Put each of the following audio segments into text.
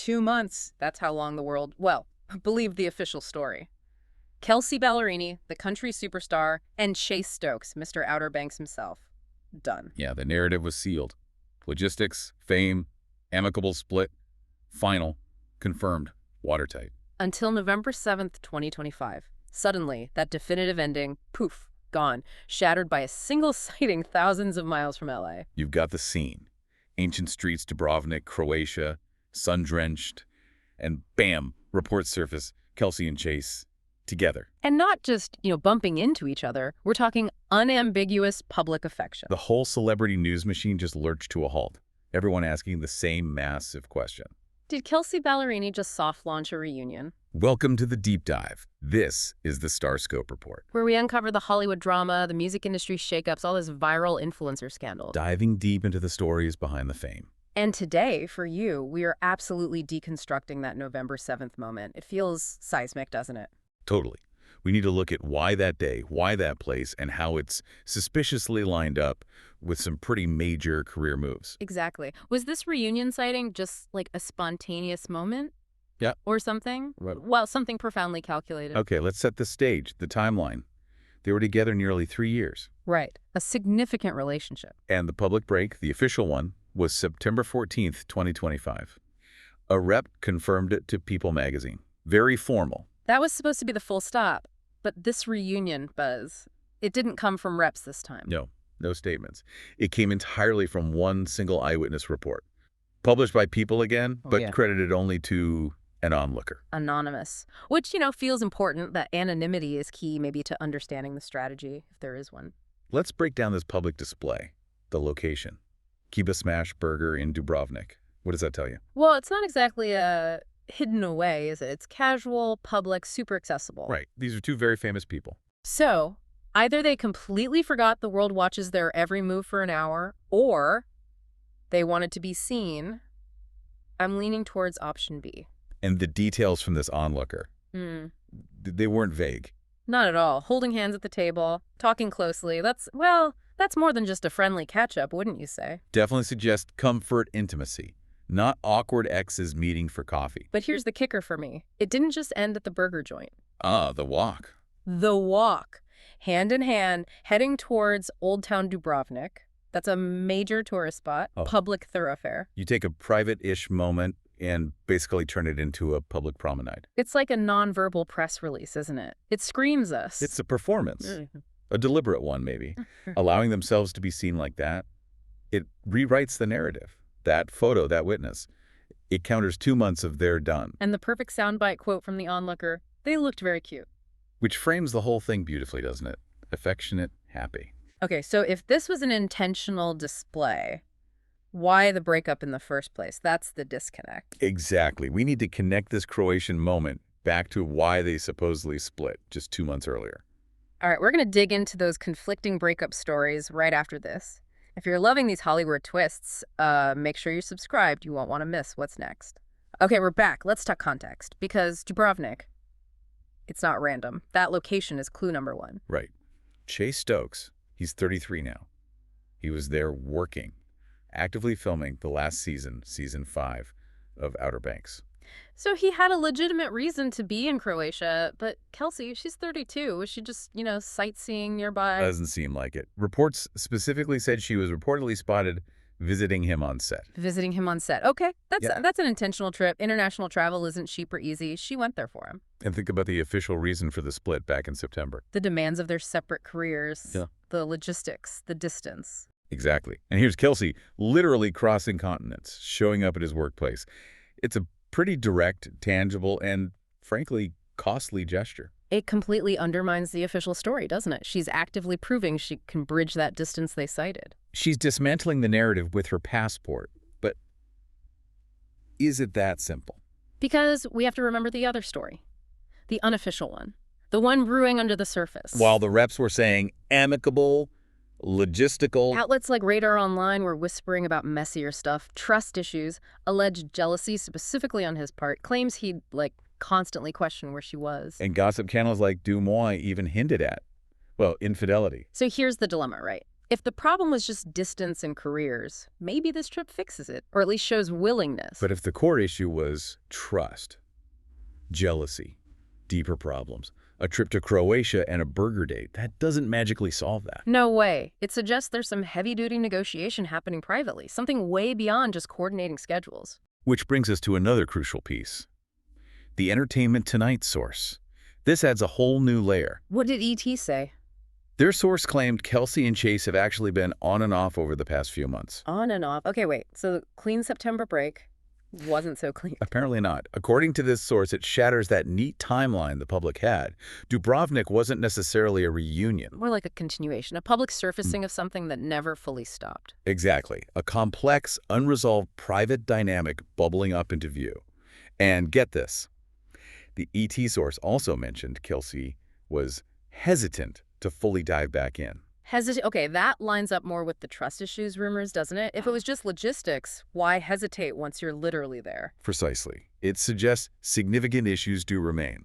2 months. That's how long the world, well, believed the official story. Kelsea Ballerini, the country superstar, and Chase Stokes, Mr. Outer Banks himself. Done. Yeah, the narrative was sealed. Logistics, fame, amicable split, final, confirmed, watertight. Until November 7th, 2025. Suddenly, that definitive ending, poof, gone, shattered by a single sighting thousands of miles from LA. You've got the scene. Ancient streets, Dubrovnik, Croatia, sun-drenched, and bam, reports surface, Kelsea and Chase together. And not just, bumping into each other. We're talking unambiguous public affection. The whole celebrity news machine just lurched to a halt, everyone asking the same massive question. Did Kelsea Ballerini just soft launch a reunion? Welcome to the Deep Dive. This is the Starscope Report. Where we uncover the Hollywood drama, the music industry shakeups, all this viral influencer scandal. Diving deep into the stories behind the fame. And today, for you, we are absolutely deconstructing that November 7th moment. It feels seismic, doesn't it? Totally. We need to look at why that day, why that place, and how it's suspiciously lined up with some pretty major career moves. Exactly. Was this reunion sighting just like a spontaneous moment? Yeah. Or something? Right. Well, something profoundly calculated. Okay, let's set the stage, the timeline. They were together nearly 3 years. Right. A significant relationship. And the public break, the official one, was September 14th, 2025. A rep confirmed it to People magazine. Very formal. That was supposed to be the full stop. But this reunion buzz, it didn't come from reps this time. No statements. It came entirely from one single eyewitness report. Published by People again, but credited only to an onlooker. Anonymous. Which, feels important. That anonymity is key maybe to understanding the strategy, if there is one. Let's break down this public display. The location. Kiba Smash Burger in Dubrovnik. What does that tell you? Well, it's not exactly hidden away, is it? It's casual, public, super accessible. Right. These are two very famous people. So, either they completely forgot the world watches their every move for an hour, or they wanted to be seen. I'm leaning towards option B. And the details from this onlooker, they weren't vague. Not at all. Holding hands at the table, talking closely. That's more than just a friendly catch-up, wouldn't you say? Definitely suggests comfort, intimacy. Not awkward exes meeting for coffee. But here's the kicker for me. It didn't just end at the burger joint. The walk. The walk. Hand in hand, heading towards Old Town Dubrovnik. That's a major tourist spot, public thoroughfare. You take a private-ish moment and basically turn it into a public promenade. It's like a nonverbal press release, isn't it? It screams us. It's a performance. A deliberate one, maybe. Allowing themselves to be seen like that, it rewrites the narrative. That photo, that witness, it counters 2 months of they're done. And the perfect soundbite quote from the onlooker, they looked very cute. Which frames the whole thing beautifully, doesn't it? Affectionate, happy. Okay, so if this was an intentional display, why the breakup in the first place? That's the disconnect. Exactly. We need to connect this Croatian moment back to why they supposedly split just 2 months earlier. All right, we're going to dig into those conflicting breakup stories right after this. If you're loving these Hollywood twists, make sure you're subscribed. You won't want to miss what's next. Okay, we're back. Let's talk context. Because Dubrovnik, it's not random. That location is clue number 1. Right. Chase Stokes, he's 33 now. He was there working, actively filming the last season, season 5 of Outer Banks. So he had a legitimate reason to be in Croatia, but Kelsea, she's 32. Was she just, sightseeing nearby? Doesn't seem like it. Reports specifically said she was reportedly spotted visiting him on set. Visiting him on set. Okay, that's an intentional trip. International travel isn't cheap or easy. She went there for him. And think about the official reason for the split back in September. The demands of their separate careers, the logistics, the distance. Exactly. And here's Kelsea literally crossing continents, showing up at his workplace. It's a pretty direct, tangible, and frankly, costly gesture. It completely undermines the official story, doesn't it? She's actively proving she can bridge that distance they cited. She's dismantling the narrative with her passport. But is it that simple? Because we have to remember the other story. The unofficial one. The one brewing under the surface. While the reps were saying amicable, logistical. Outlets like Radar Online were whispering about messier stuff, trust issues, alleged jealousy specifically on his part, claims he'd, constantly questioned where she was. And gossip channels like Du Moi even hinted at, infidelity. So here's the dilemma, right? If the problem was just distance and careers, maybe this trip fixes it, or at least shows willingness. But if the core issue was trust, jealousy, deeper problems, a trip to Croatia and a burger date, that doesn't magically solve that. No way. It suggests there's some heavy-duty negotiation happening privately, something way beyond just coordinating schedules. Which brings us to another crucial piece. The Entertainment Tonight source. This adds a whole new layer. What did ET say? Their source claimed Kelsea and Chase have actually been on and off over the past few months. On and off. Okay, wait. So clean September break wasn't so clean. Apparently not. According to this source, it shatters that neat timeline the public had. Dubrovnik wasn't necessarily a reunion. More like a continuation, a public surfacing of something that never fully stopped. Exactly. A complex, unresolved private dynamic bubbling up into view. And get this. The ET source also mentioned Kelsea was hesitant to fully dive back in. Okay, that lines up more with the trust issues rumors, doesn't it? If it was just logistics, why hesitate once you're literally there? Precisely. It suggests significant issues do remain.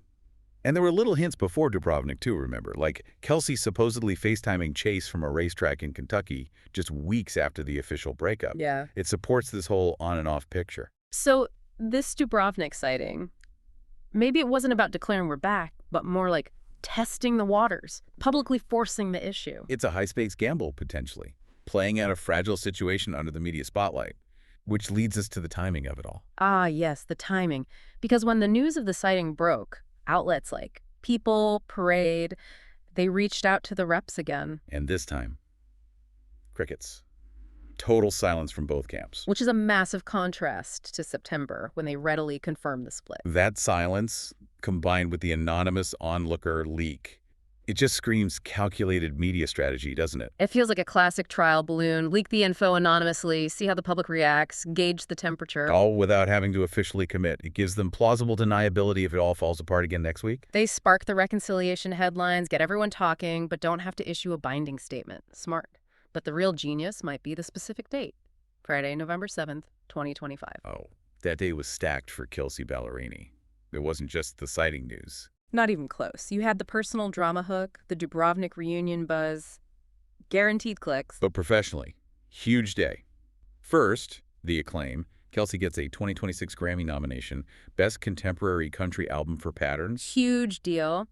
And there were little hints before Dubrovnik too, remember, like Kelsea supposedly FaceTiming Chase from a racetrack in Kentucky just weeks after the official breakup. Yeah. It supports this whole on and off picture. So this Dubrovnik sighting, maybe it wasn't about declaring we're back, but more like testing the waters, publicly forcing the issue. It's a high-stakes gamble, potentially, playing out a fragile situation under the media spotlight, which leads us to the timing of it all. Ah, yes, the timing. Because when the news of the sighting broke, outlets like People, Parade, they reached out to the reps again. And this time, crickets. Total silence from both camps. Which is a massive contrast to September, when they readily confirmed the split. That silence, combined with the anonymous onlooker leak, it just screams calculated media strategy, doesn't it? It feels like a classic trial balloon. Leak the info anonymously, see how the public reacts, gauge the temperature. All without having to officially commit. It gives them plausible deniability if it all falls apart again next week. They spark the reconciliation headlines, get everyone talking, but don't have to issue a binding statement. Smart. But the real genius might be the specific date. Friday, November 7th, 2025. Oh, that day was stacked for Kelsea Ballerini. It wasn't just the sighting news. Not even close. You had the personal drama hook, the Dubrovnik reunion buzz, guaranteed clicks. But professionally, huge day. First, the acclaim. Kelsea gets a 2026 Grammy nomination, Best Contemporary Country Album for Patterns. Huge deal.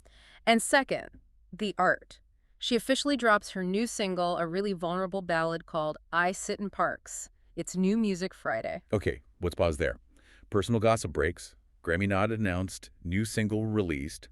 And second, the art. She officially drops her new single, a really vulnerable ballad called I Sit in Parks. It's New Music Friday. Okay, let's pause there. Personal gossip breaks, Grammy nod announced, new single released,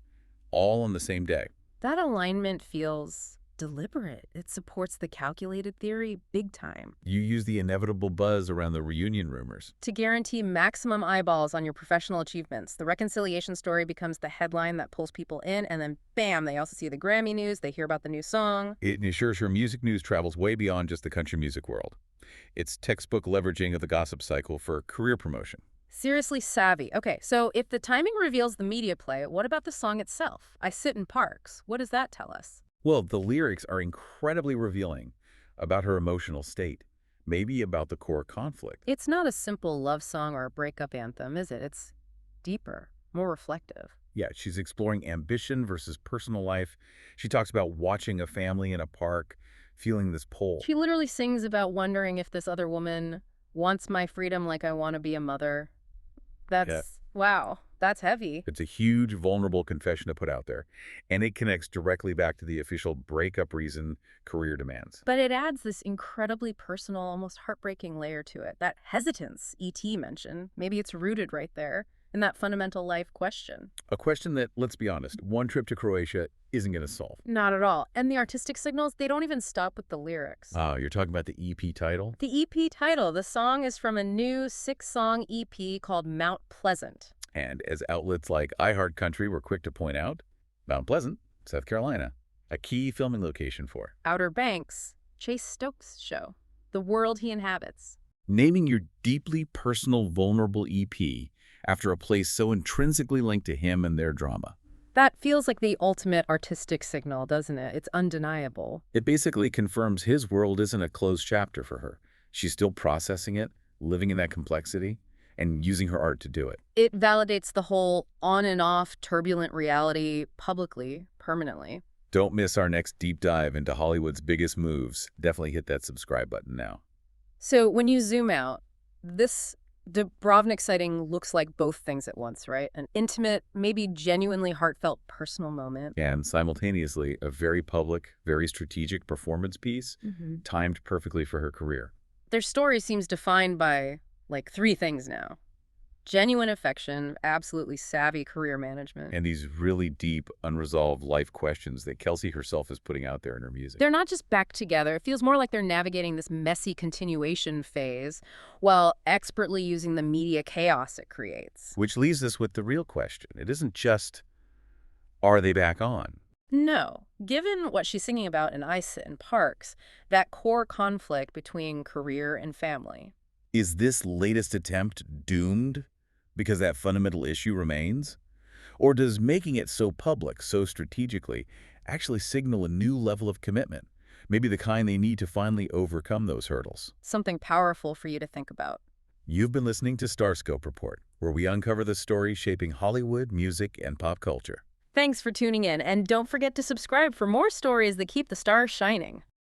all on the same day. That alignment feels deliberate. It supports the calculated theory big time. You use the inevitable buzz around the reunion rumors. To guarantee maximum eyeballs on your professional achievements, the reconciliation story becomes the headline that pulls people in, and then bam, they also see the Grammy news, they hear about the new song. It ensures her music news travels way beyond just the country music world. It's textbook leveraging of the gossip cycle for career promotion. Seriously savvy. Okay, so if the timing reveals the media play, what about the song itself? I Sit in Parks. What does that tell us? Well, the lyrics are incredibly revealing about her emotional state, maybe about the core conflict. It's not a simple love song or a breakup anthem, is it? It's deeper, more reflective. Yeah, she's exploring ambition versus personal life. She talks about watching a family in a park, feeling this pull. She literally sings about wondering if this other woman wants my freedom like I want to be a mother. Wow, that's heavy. It's a huge, vulnerable confession to put out there, and it connects directly back to the official breakup reason career demands. But it adds this incredibly personal, almost heartbreaking layer to it. That hesitance E.T. mentioned, maybe it's rooted right there in that fundamental life question. A question that, let's be honest, one trip to Croatia isn't going to solve. Not at all. And the artistic signals, they don't even stop with the lyrics. Oh, you're talking about the EP title? The EP title. The song is from a new 6-song EP called Mount Pleasant. And as outlets like iHeartCountry were quick to point out, Mount Pleasant, South Carolina, a key filming location for Outer Banks, Chase Stokes' show, the world he inhabits. Naming your deeply personal, vulnerable EP after a place so intrinsically linked to him and their drama. That feels like the ultimate artistic signal, doesn't it? It's undeniable. It basically confirms his world isn't a closed chapter for her. She's still processing it, living in that complexity, and using her art to do it. It validates the whole on and off turbulent reality publicly, permanently. Don't miss our next deep dive into Hollywood's biggest moves. Definitely hit that subscribe button now. So when you zoom out, this Dubrovnik sighting looks like both things at once, right? An intimate, maybe genuinely heartfelt personal moment. And simultaneously, a very public, very strategic performance piece timed perfectly for her career. Their story seems defined by, like, three things now. Genuine affection, absolutely savvy career management. And these really deep, unresolved life questions that Kelsea herself is putting out there in her music. They're not just back together. It feels more like they're navigating this messy continuation phase while expertly using the media chaos it creates. Which leaves us with the real question. It isn't just, are they back on? No. Given what she's singing about in Ice and Parks, that core conflict between career and family. Is this latest attempt doomed because that fundamental issue remains? Or does making it so public, so strategically, actually signal a new level of commitment? Maybe the kind they need to finally overcome those hurdles. Something powerful for you to think about. You've been listening to Starscope Report, where we uncover the stories shaping Hollywood, music, and pop culture. Thanks for tuning in, and don't forget to subscribe for more stories that keep the stars shining.